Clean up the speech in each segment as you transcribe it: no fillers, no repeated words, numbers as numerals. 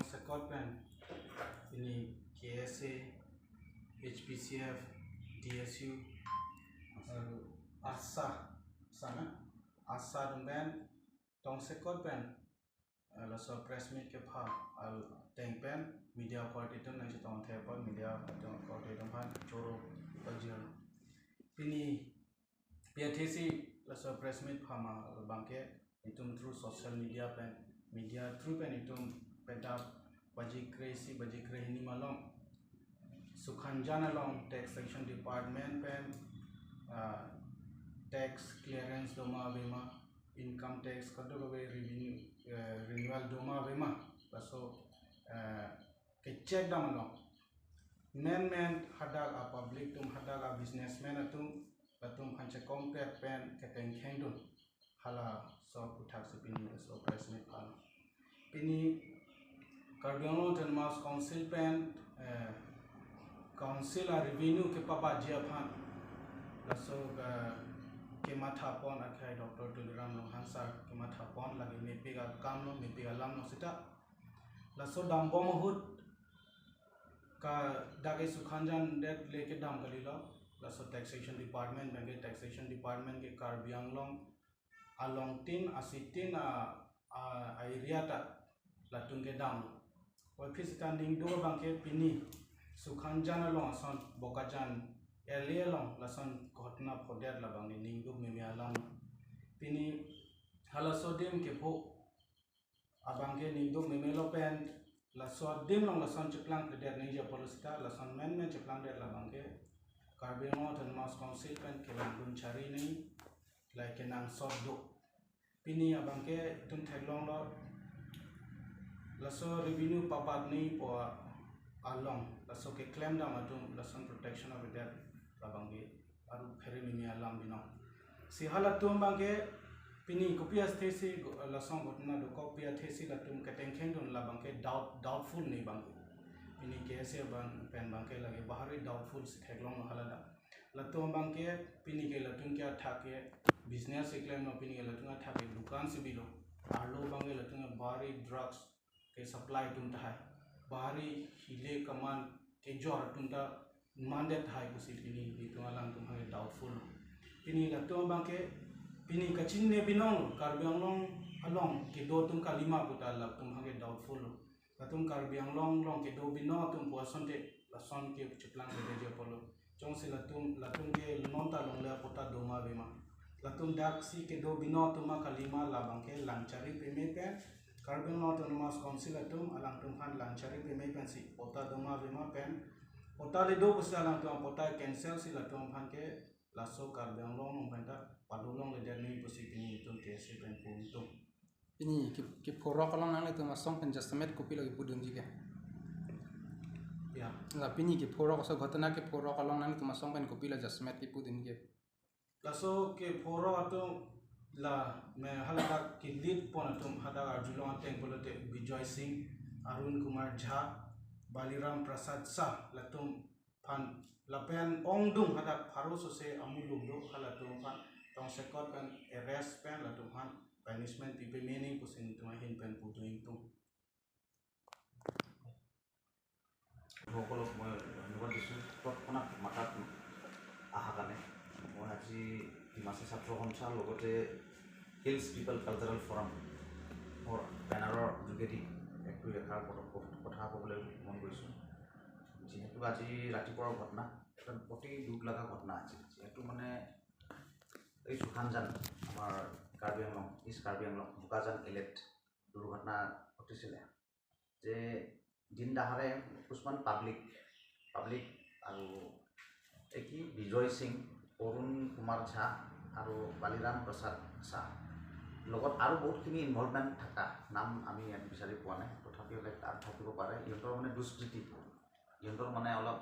Sekot pen ini KSA, HPCF, DSU, ASA sana ASA dumpen tong Sekot pen laso press meet ke pha al teng pen media party tum nang tong thepon media tong party tum han choro bajir pini PTC laso press meet phama bangke itum through social media pen media through pen itum penta baji crazy baji krehini malong Sukhanjana long tax section department pen tax clearance doma bema income tax kado be revenue renewal doma bema laso ke check dam long men hadal a public tum hadal a businessman atum latum hanche compare pen ke teng khendun hala so uthak sepini so president pal pini Karbi Anglong Mass Council pen council a revenue ke papa jia phan laso ke matha pon akhai Dr. Tuliram Lohansa ke matha pon lagi mepiga kamlo mepiga lamno sita laso dam bomhut ka dage Sukhanjan det leke dam kalilo laso taxation department bange taxation department ke Karbi Anglong along tin asitin area ta latung ke dam office standing do bangke pini Sukhanjan long ason bokajan earlier long lason ghotna phodet la bangi ningdu memialam pini halaso dim ke pho abangke ningdu memelo pen laso dim long lason cheplang phodet ninja polista lason men cheplang det la bangke Karbi Anglong Mass Council pen kelang bunchari ni like nang soddo pini abangke tum thaglong lo laso revenue papat ni po along laso ke claim da matum lason protection of debt labangge aru phere ni alam bino si halatum bangge pini kopias thesi lason gotna do kopia thesi latum keteng khendon labangge doubtful ni bangge pini kese bang pen bangge lage bahari doubtful si theglong halada latum bangge pini ke latum kya thake business claim no pini ke latum thake dukan se bilo arlo bangge latum bahari drugs ke supply tum ta hai bahari hile kaman ke jor tum ta mandat hai kusi pini itu alang tum hai doubtful pini latum bangke pini kachin ne binong Karbi Anglong along ke do tum kalima puta la tum hai doubtful latum Karbi Anglong long ke do bino tum puason te lason ke chiplang de je polo chong se latum ke nonta long la puta doma bema latum dak si ke do bino tum kalima la bangke langchari peme pe Karbi Anglong Mass Council atum alang tum han lanchari peme pensi pota doma bema pen pota le do busa alang tum pota cancel si latum han ke laso Karbi Anglong penta padulong le derni pusi pini tum kese pen pu tum ini ke poro kalong nang le tum asong pen justament kopi lagi pudun jike ya la pini ke poro so ghotna ke poro kalong nang tum asong pen kopi la justament ke pudun ke laso ke poro atum la me halada ki lead pon atum hada arjulong teng polote Bijoy Singh Arun Kumar Jha Baliram Prasad Shah latum phan lapen ongdung hada pharoso se amulung do halatum phan tong Sekot pen arrest pen latum phan punishment pipe meaning pusin tum hin pen putuing tum সকলক মই ধন্যবাদ দিছোঁ তৎক্ষণাত মাতাত অহা কাৰণে মই আজি ডিমাচা ছাত্ৰ সন্থাৰ লগতে হিলছ পিপল কালচাৰেল ফৰামৰ বেনাৰৰ যোগেদি এক দুই এষাৰ কথা ক'বলৈ মন কৰিছোঁ যিহেতু আজি ৰাতিপুৱাৰ ঘটনা এটা অতি দুখ লগা ঘটনা আছিল যিহেতু মানে এই Sukhanjan আমাৰ Karbi Anglong east Karbi Anglong Bokajan এলেট দুৰ্ঘটনা ঘটিছিলে যে দিন দাহাৰে কিছুমান পাব্লিক আৰু কি বিজয় সিং অৰুণ কুমাৰ ঝা আৰু বালিৰাম প্ৰসাদ শাহ লগত আৰু বহুতখিনি ইনভলভমেণ্ট থকা নাম আমি ইয়াত বিচাৰি পোৱা নাই তথাপিও তাত থাকিব পাৰে ইহঁতৰ মানে দুষ্কৃতি ইহঁতৰ মানে অলপ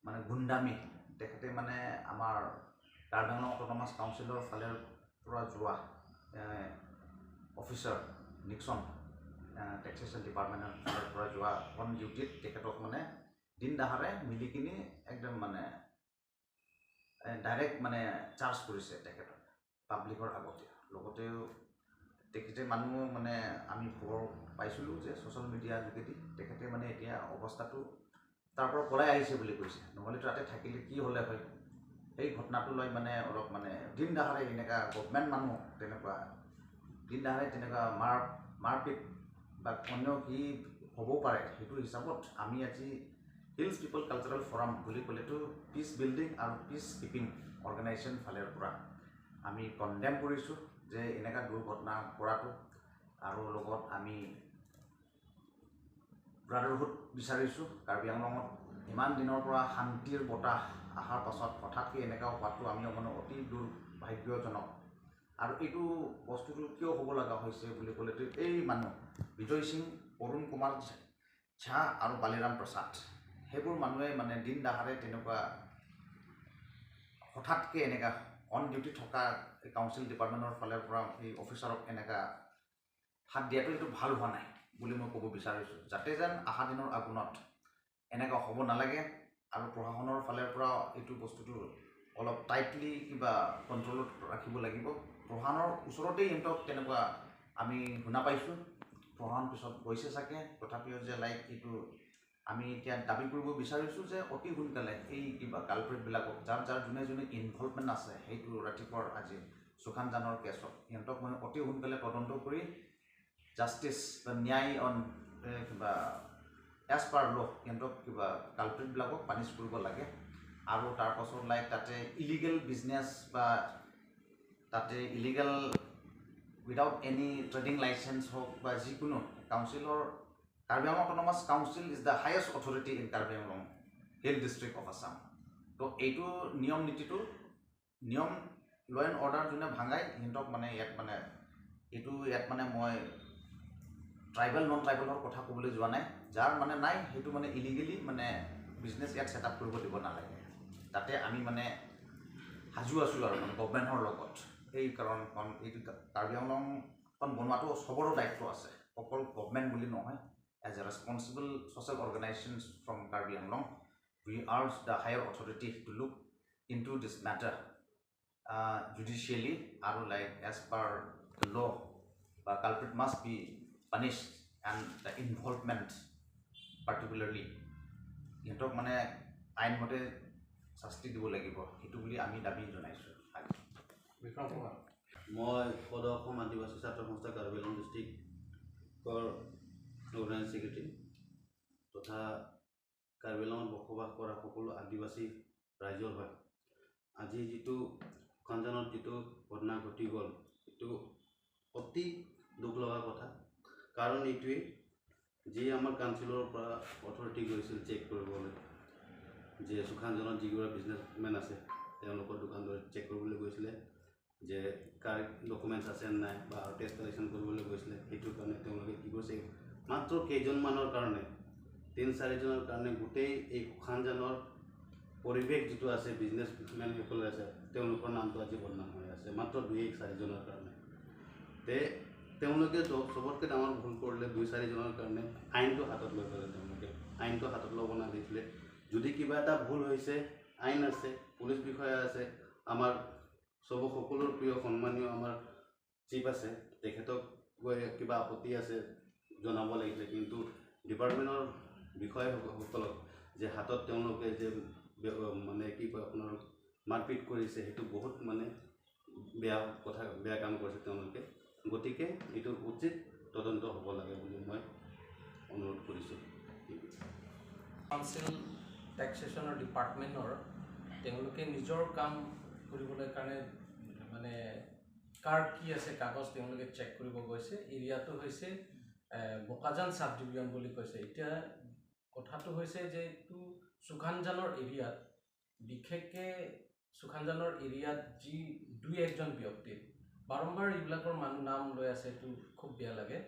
মানে গুণ্ডামি তেখেতে মানে আমাৰ Karbi Anglong অট'নমাছ কাউন্সিলৰ ফালৰ পৰা যোৱা অফিচাৰ নিক্সন taxation department পৰা যোৱা অন ডিউটিত তেখেতক মানে দিন দাহাৰে মিলি কিনি একদম মানে ডাইৰেক্ট মানে চাৰ্জ কৰিছে তেখেতক পাব্লিকৰ আগতে লগতেও তেখেতে মানুহ মানে আমি খবৰ পাইছিলোঁ যে ছ'চিয়েল মিডিয়াৰ যোগেদি তেখেতে মানে এতিয়া অৱস্থাটো তাৰ পৰা পলাই আহিছে বুলি কৈছে। নহ'লে তাতে থাকিলে কি হ'লে হয়, সেই ঘটনাটো লৈ মানে অলপ মানে দিন দহাৰে এনেকুৱা গভমেণ্ট মানুহ তেনেকুৱা দিন দহাৰে তেনেকুৱা মাৰপিট বা অন্য কি হ'ব পাৰে, সেইটো হিচাপত আমি আজি হিলছ পিপল কালচাৰেল ফৰাম বুলি ক'লেতো পিচ বিল্ডিং আৰু পিচ কিপিং অৰ্গেনাইজেশ্যন ফালৰ পৰা আমি কণ্ডেম কৰিছোঁ যে এনেকুৱা দুৰ্ঘটনা কৰাটো, আৰু লগত আমি ব্ৰাদাৰহুড বিচাৰিছোঁ। কাৰ্বি আংলঙত ইমান দিনৰ পৰা শান্তিৰ বতাহ অহাৰ পাছত হঠাৎকৈ এনেকুৱা হোৱাটো আমি মানে অতি দুৰ্ভাগ্যজনক। আৰু এইটো বস্তুটো কিয় হ'ব লগা হৈছে বুলি ক'লেতো এই মানুহ বিজয় সিং, অৰুণ কুমাৰ ঝা আৰু বালিৰাম প্ৰসাদ, সেইবোৰ মানুহে মানে দিন দহাৰে তেনেকুৱা হঠাৎকৈ এনেকুৱা অন ডিউটি থকা কাউন্সিল ডিপাৰ্টমেণ্টৰ ফালৰ পৰা এই অফিচাৰক এনেকুৱা হাত দিয়াটো এইটো ভাল হোৱা নাই বুলি মই ক'ব বিচাৰিছোঁ। যাতে যেন অহা দিনৰ আগুণত এনেকুৱা হ'ব নালাগে, আৰু প্ৰশাসনৰ ফালৰ পৰা এইটো বস্তুটো অলপ টাইটলি কিবা কণ্ট্ৰলত ৰাখিব লাগিব। প্ৰশাসনৰ ওচৰতেই সিহঁতক তেনেকুৱা আমি শুনা পাইছোঁ, প্ৰশাসন পিছত গৈছে চাগে, তথাপিও যে এইটো আমি এতিয়া দাবী কৰিব বিচাৰিছোঁ যে অতি সোনকালে এই কিবা কালপ্ৰিটবিলাকক যাৰ যোনে যোনে ইনভলভমেণ্ট আছে সেইটো ৰাতিপুৱাৰ আজি সুশান্ত জানৰ কেছত সিহঁতক মানে অতি সোনকালে তদন্ত কৰি জাষ্টিছ বা ন্যায় কিবা এজ পাৰ ল সিহঁতক কিবা কালপ্ৰিটবিলাকক পানিছ কৰিব লাগে। আৰু তাৰপাছত তাতে ইলিগেল বিজনেছ বা তাতে illegal without any trading licence হওক বা যিকোনো কাউন্সিলৰ Karbi Anglong autonomous council is the highest authority in Karbi Anglong hill district of Assam. তো এইটো নিয়ম নীতিটো নিয়ম ল এণ্ড অৰ্ডাৰ যোনে ভাঙাই সিহঁতক মানে ইয়াত মানে মই ট্ৰাইবেল নন ট্ৰাইবেলৰ কথা ক'বলৈ যোৱা নাই, যাৰ মানে নাই সেইটো মানে ইলিগেলি মানে বিজনেছ ইয়াত ছেট আপ কৰিব দিব নালাগে। তাতে আমি মানে সাজু আছোঁ আৰু মানে গভমেণ্টৰ লগত। এই কাৰণখন এইটো কাৰ্বি আংলংখন বনোৱাটো চবৰো দায়িত্ব আছে, অকল গভমেণ্ট বুলি নহয়। As a responsible social organisation from Karbi Anglong, we urge the higher authority to look in to this matter judicially, আৰু এজ পাৰ ল বা culprit must be punished and the involvement particularly সিহঁতক মানে আইনমতে শাস্তি দিব লাগিব, সেইটো বুলি আমি দাবী জনাইছোঁ। বিক্ৰম কুমাৰ। মই সদৌ অসম আদিবাসী ছাত্ৰ সংস্থা কাৰ্বি আংলং ডিষ্ট্ৰিক্টৰ অৰ্গেনাইজিং ছেক্ৰেটাৰী তথা কাৰ্বি আংলঙত বসবাস কৰা সকলো আদিবাসী ৰাইজৰ হয়। আজি যিটো সুশান্তজনক যিটো ঘটনা ঘটি গ'ল, এইটো অতি দুখ লগা কথা। কাৰণ এইটোৱেই যি আমাৰ কাউন্সিলৰ পৰা অথৰিটি গৈছিল চেক কৰিবলৈ, যে সুশান্তজনক যিগৰাকী বিজনেছমেন আছে তেওঁলোকৰ দোকানবোৰ চেক কৰিবলৈ গৈছিলে যে কাৰ ডকুমেণ্টছ আছে নাই বা টেষ্ট কালেকশ্যন কৰিবলৈ গৈছিলে। সেইটোৰ কাৰণে তেওঁলোকে কি কৰিছে, মাত্ৰ কেইজনমানৰ কাৰণে 3-4জনৰ কাৰণে গোটেই এই সুশান্তজনৰ পৰিৱেশ যিটো আছে বিজনেছমেনসকলে আছে তেওঁলোকৰ নামটো আজি বদনাম হৈ আছে, মাত্ৰ 2-4জনৰ কাৰণে। তেওঁলোকে চবতকৈ ডাঙৰ ভুল কৰিলে 2-4জনৰ কাৰণে আইনটো হাতত লৈ পেলাই তেওঁলোকে আইনটো হাতত ল'ব নালাগিছিলে। যদি কিবা এটা ভুল হৈছে, আইন আছে, পুলিচ বিষয়া আছে, আমাৰ সকলোৰ প্ৰিয় সন্মানীয় আমাৰ চিফ আছে, তেখেতক গৈ কিবা আপত্তি আছে জনাব লাগিছিলে। কিন্তু ডিপাৰ্টমেণ্টৰ বিষয়াসকলক যে হাতত তেওঁলোকে যে মানে কি কয় আপোনাৰ মাৰপিট কৰিছে, সেইটো বহুত মানে বেয়া কাম কৰিছে তেওঁলোকে। গতিকে এইটো উচিত তদন্ত হ'ব লাগে বুলি মই অনুৰোধ কৰিছোঁ। কাউন্সিল টেক্সেশ্যনৰ ডিপাৰ্টমেণ্টৰ তেওঁলোকে নিজৰ কাম কৰিবলৈ কাৰণে মানে কাৰ কি আছে কাগজ তেওঁলোকে চেক কৰিব গৈছে। এৰিয়াটো হৈছে বোকাজান চাব ডিভিজন বুলি কৈছে। এতিয়া কথাটো হৈছে যে এইটো সুশান্তজনৰ এৰিয়াত, বিশেষকৈ সুশান্তজনৰ এৰিয়াত যি 2-1জন ব্যক্তি বাৰম্বাৰ এইবিলাকৰ নাম লৈ আছে, এইটো খুব বেয়া লাগে।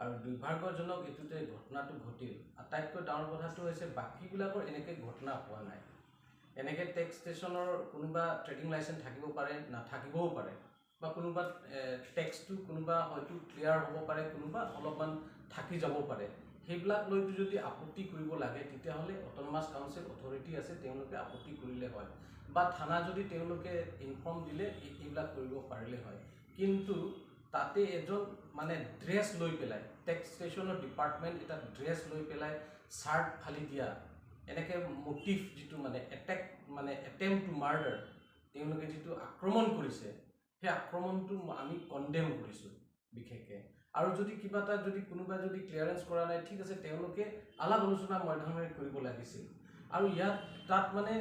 আৰু দুৰ্ভাগ্যজনক এইটোতে ঘটনাটো ঘটিল। আটাইতকৈ ডাঙৰ কথাটো হৈছে বাকীবিলাকৰ এনেকৈ ঘটনা হোৱা নাই। এনেকৈ টেক্স ষ্টেচনৰ কোনোবা ট্ৰেডিং লাইচেঞ্চ থাকিব পাৰে, নাথাকিবও পাৰে, বা কোনোবা টেক্সটো কোনোবা হয়তো ক্লিয়াৰ হ'ব পাৰে, কোনোবা অলপমান থাকি যাব পাৰে। সেইবিলাক লৈতো যদি আপত্তি কৰিব লাগে তেতিয়াহ'লে অট'নমাছ কাউন্সিল অথৰিটি আছে, তেওঁলোকে আপত্তি কৰিলে হয়, বা থানা যদি তেওঁলোকে ইনফৰ্ম দিলে এইবিলাক কৰিব পাৰিলে হয়। কিন্তু তাতে এজন মানে ড্ৰেছ লৈ পেলাই টেক্সেশ্যনৰ ডিপাৰ্টমেণ্ট এটা ড্ৰেছ লৈ পেলাই চাৰ্ট ফালি দিয়া এনেকৈ মটিভ যিটো মানে এটেক মানে এটেম্প টু মাৰ্ডাৰ তেওঁলোকে যিটো আক্ৰমণ কৰিছে সেই আক্ৰমণটো আমি কণ্ডেম কৰিছোঁ বিশেষকৈ আৰু যদি কিবা এটা যদি কোনোবাই যদি ক্লিয়াৰেঞ্চ কৰা নাই ঠিক আছে তেওঁলোকে আলাপ আলোচনা মধ্যমে কৰিব লাগিছিল আৰু ইয়াত তাত মানে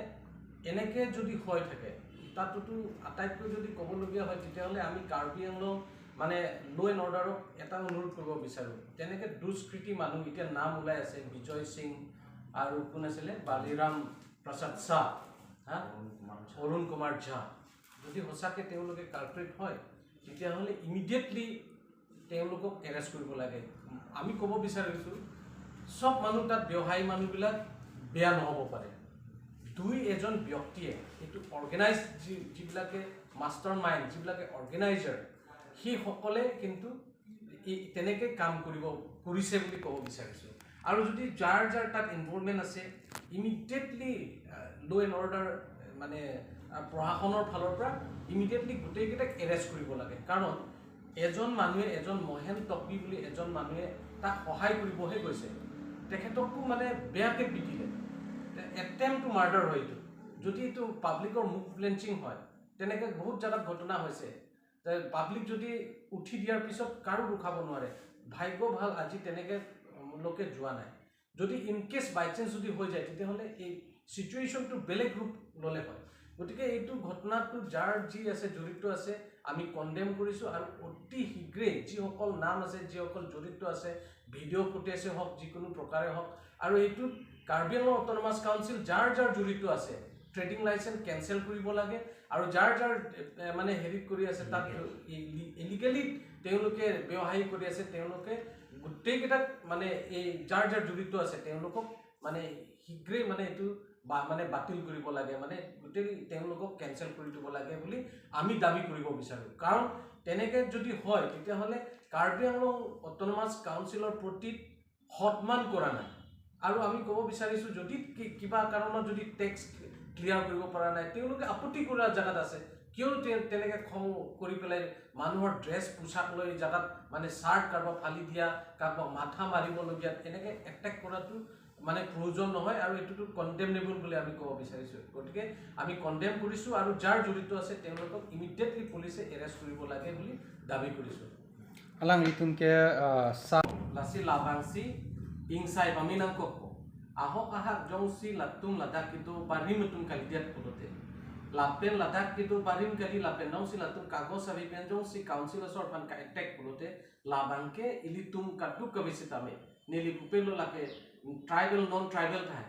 এনেকৈ যদি হৈ থাকে তাতোতো আটাইতকৈ যদি ক'বলগীয়া হয় তেতিয়াহ'লে আমি কাৰ্বি আংলং মানে ল' এণ্ড অৰ্ডাৰক এটা অনুৰোধ কৰিব বিচাৰোঁ তেনেকৈ দুষ্কৃতি মানুহ এতিয়া নাম ওলাই আছে বিজয় সিং আৰু কোন আছিলে বালিৰাম প্ৰসাদ শ্বাহ অৰুণ কুমাৰ ঝা যদি সঁচাকৈ তেওঁলোকে কালপ্ৰিট হয় তেতিয়াহ'লে ইমিডিয়েটলি তেওঁলোকক এৰেষ্ট কৰিব লাগে আমি ক'ব বিচাৰিছোঁ সব মানুহ তাত ব্যৱসায়ী মানুহবিলাক বেয়া নহ'ব পাৰে দুই এজন ব্যক্তিয়ে এইটো অৰ্গেনাইজ যিবিলাকে মাষ্টাৰ মাইণ্ড যিবিলাকে অৰ্গেনাইজাৰ সেইসকলে কিন্তু তেনেকৈ কাম কৰিছে বুলি ক'ব বিচাৰিছোঁ আৰু যদি যাৰ যাৰ তাত ইনভলভমেণ্ট আছে ইমিডিয়েটলি ল' এণ্ড অৰ্ডাৰ মানে প্ৰশাসনৰ ফালৰ পৰা ইমিডিয়েটলি গোটেইকেইটাক এৰেষ্ট কৰিব লাগে কাৰণ এজন মানুহে এজন মহেন টপি বুলি এজন মানুহে তাক সহায় কৰিবহে গৈছে তেখেতকো মানে বেয়াকৈ পিটিলে এটেম্প টু মাৰ্ডাৰ হয় এইটো যদি এইটো পাব্লিকৰ মুখ ব্লেঞ্চিং হয় তেনেকৈ বহুত জেগাত ঘটনা হৈছে পাব্লিক যদি উঠি দিয়াৰ পিছত কাৰো ৰখাব নোৱাৰে ভাগ্য ভাল আজি তেনেকৈ লোকে যোৱা নাই যদি ইনকেছ বাই চান্স যদি হৈ যায় তেতিয়াহ'লে এই চিটুৱেশ্যনটো বেলেগ ৰূপ ল'লে হয় গতিকে এইটো ঘটনাটো যাৰ যি আছে জড়িত আছে আমি কণ্ডেম কৰিছোঁ আৰু অতি শীঘ্ৰেই যিসকল নাম আছে যিসকল জড়িত আছে ভিডিঅ' ফুটেজে হওক যিকোনো প্ৰকাৰে হওক আৰু এইটোত কাৰ্বি আংলং অট'নমাছ কাউন্সিল যাৰ যাৰ জড়িত আছে ট্ৰেডিং লাইচেন্স কেঞ্চেল কৰিব লাগে আৰু যাৰ যাৰ মানে হেৰি কৰি আছে তাত ইলিগেলি তেওঁলোকে ব্যৱসায়ী কৰি আছে তেওঁলোকে গোটেইকেইটাক মানে এই যাৰ যাৰ জড়িত আছে তেওঁলোকক মানে শীঘ্ৰেই মানে এইটো মানে বাতিল কৰিব লাগে মানে গোটেই তেওঁলোকক কেঞ্চেল কৰি দিব লাগে বুলি আমি দাবী কৰিব বিচাৰোঁ কাৰণ তেনেকৈ যদি হয় তেতিয়াহ'লে কাৰ্বি আংলং অট'নমাছ কাউন্সিলৰ প্ৰতি সন্মান কৰা নাই আৰু আমি ক'ব বিচাৰিছোঁ যদি কিবা কাৰণত যদি টেক্স ক্লিয়াৰ কৰিব পৰা নাই তেওঁলোকে আপত্তি কৰা জেগাত আছে কিয় তেনেকৈ খং কৰি পেলাই মানুহৰ ড্ৰেছ পোছাক লৈ জেগাত মানে চাৰ্ট কাৰোবাক ফালি দিয়া কাৰোবাক মাথা মাৰিবলগীয়া এনেকৈ এটেক কৰাটো মানে প্ৰয়োজন নহয় আৰু এইটোতো কণ্ডেমনেবল বুলি আমি ক'ব বিচাৰিছোঁ গতিকে আমি কণ্ডেম কৰিছোঁ আৰু যাৰ জড়িত আছে তেওঁলোকক ইমিডিয়েটলি পুলিচে এৰেষ্ট কৰিব লাগে বুলি দাবী কৰিছোঁ alang itunke sa lasi labangsi ingsai paminang koko ahok ahak jongsi latung ladak itu parim tung kalidiat pulote lapen ladak itu parim kali lapen nong si latung kagos sabi penjong si council asor pan ka attack pulote labangke ilitum kaduk kabisitame nili pupelo lake tribal non tribal thai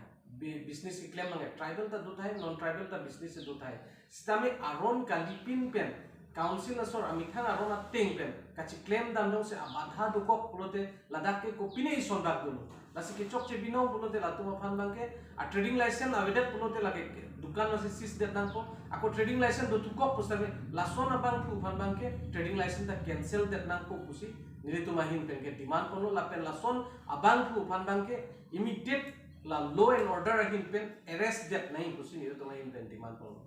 business claim mange tribal ta du thai non tribal ta business du thai stame aron kalipin pen council asor amikhan aron ateng pen kachi claim dandong se abadha dukok pulote ladak ke kopine isondak dulu lasi ke chok che binong pulote latu mafan bangke a trading license avedat pulote lage dukan lasi sis det nangko ako trading license do tukok postame lason abang pu fan bangke trading license ta cancel det nangko pusi nilitu mahin pen ke demand kono lapen lason abang pu fan bangke immediate la law and order ahin pen arrest det nahi pusi nilitu mahin pen demand kono